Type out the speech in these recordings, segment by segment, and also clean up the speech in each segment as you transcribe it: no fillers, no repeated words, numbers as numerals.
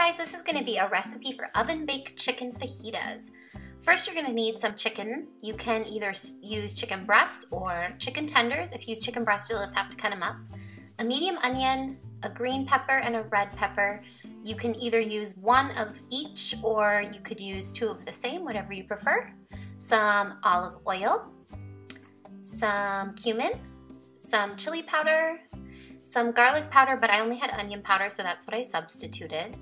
guys, this is going to be a recipe for oven-baked chicken fajitas. First, you're going to need some chicken. You can either use chicken breast or chicken tenders. If you use chicken breast, you'll just have to cut them up. A medium onion, a green pepper, and a red pepper. You can either use one of each or you could use two of the same, whatever you prefer. Some olive oil, some cumin, some chili powder, some garlic powder, but I only had onion powder, so that's what I substituted.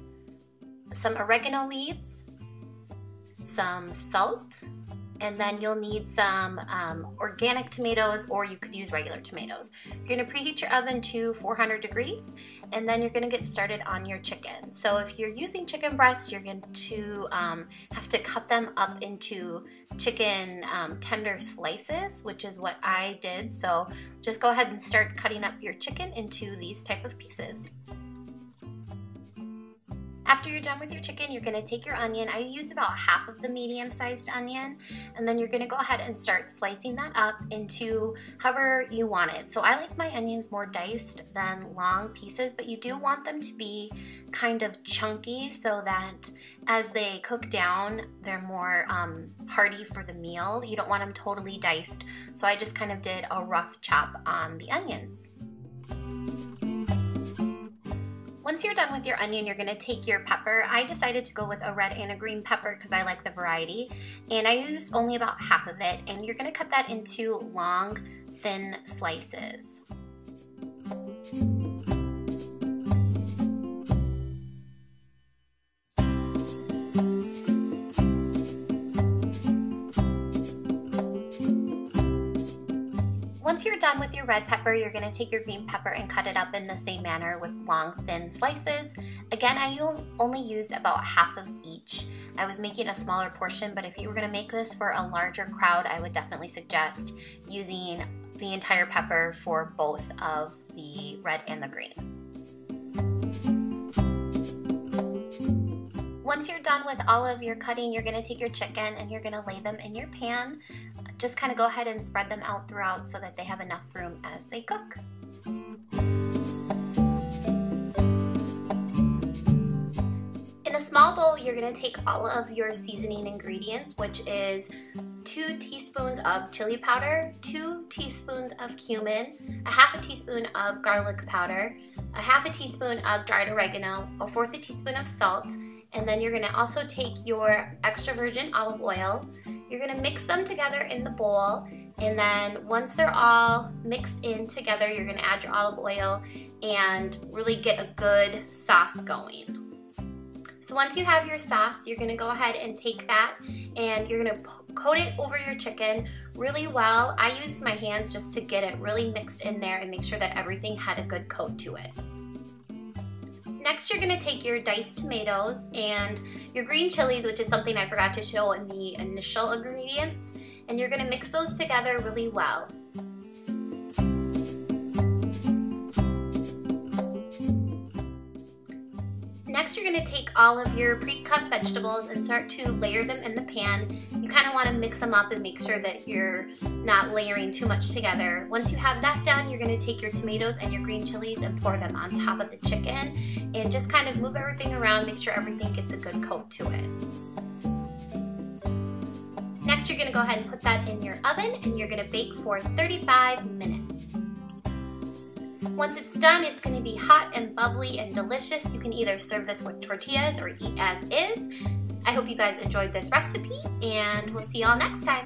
Some oregano leaves, some salt, and then you'll need some organic tomatoes, or you could use regular tomatoes. You're gonna preheat your oven to 400 degrees, and then you're gonna get started on your chicken. So if you're using chicken breast, you're going to have to cut them up into chicken tender slices, which is what I did. So just go ahead and start cutting up your chicken into these type of pieces. After you're done with your chicken, you're gonna take your onion. I used about half of the medium-sized onion, and then you're gonna go ahead and start slicing that up into however you want it. So I like my onions more diced than long pieces, but you do want them to be kind of chunky so that as they cook down, they're more hearty for the meal. You don't want them totally diced, so I just kind of did a rough chop on the onions. Once you're done with your onion, you're gonna take your pepper. I decided to go with a red and a green pepper because I like the variety, and I used only about half of it, and you're gonna cut that into long, thin slices. Once you're done with your red pepper, you're gonna take your green pepper and cut it up in the same manner with long, thin slices. Again, I only used about half of each. I was making a smaller portion, but if you were gonna make this for a larger crowd, I would definitely suggest using the entire pepper for both of the red and the green. Once you're done with all of your cutting, you're gonna take your chicken and you're gonna lay them in your pan. Just kind of go ahead and spread them out throughout so that they have enough room as they cook. In a small bowl, you're gonna take all of your seasoning ingredients, which is 2 teaspoons of chili powder, 2 teaspoons of cumin, a half a teaspoon of garlic powder, a half a teaspoon of dried oregano, a fourth a teaspoon of salt, and then you're gonna also take your extra virgin olive oil. You're gonna mix them together in the bowl, and then once they're all mixed in together, you're gonna add your olive oil and really get a good sauce going. So once you have your sauce, you're gonna go ahead and take that and you're gonna coat it over your chicken really well. I used my hands just to get it really mixed in there and make sure that everything had a good coat to it. Next, you're gonna take your diced tomatoes and your green chilies, which is something I forgot to show in the initial ingredients, and you're gonna mix those together really well. Next, you're gonna take all of your pre-cut vegetables and start to layer them in the pan. You kind of want to mix them up and make sure that you're not layering too much together. Once you have that done, you're gonna take your tomatoes and your green chilies and pour them on top of the chicken and just kind of move everything around, make sure everything gets a good coat to it. Next, you're gonna go ahead and put that in your oven and you're gonna bake for 35 minutes. Once it's done, it's gonna be hot and bubbly and delicious. You can either serve this with tortillas or eat as is. I hope you guys enjoyed this recipe, and we'll see y'all next time.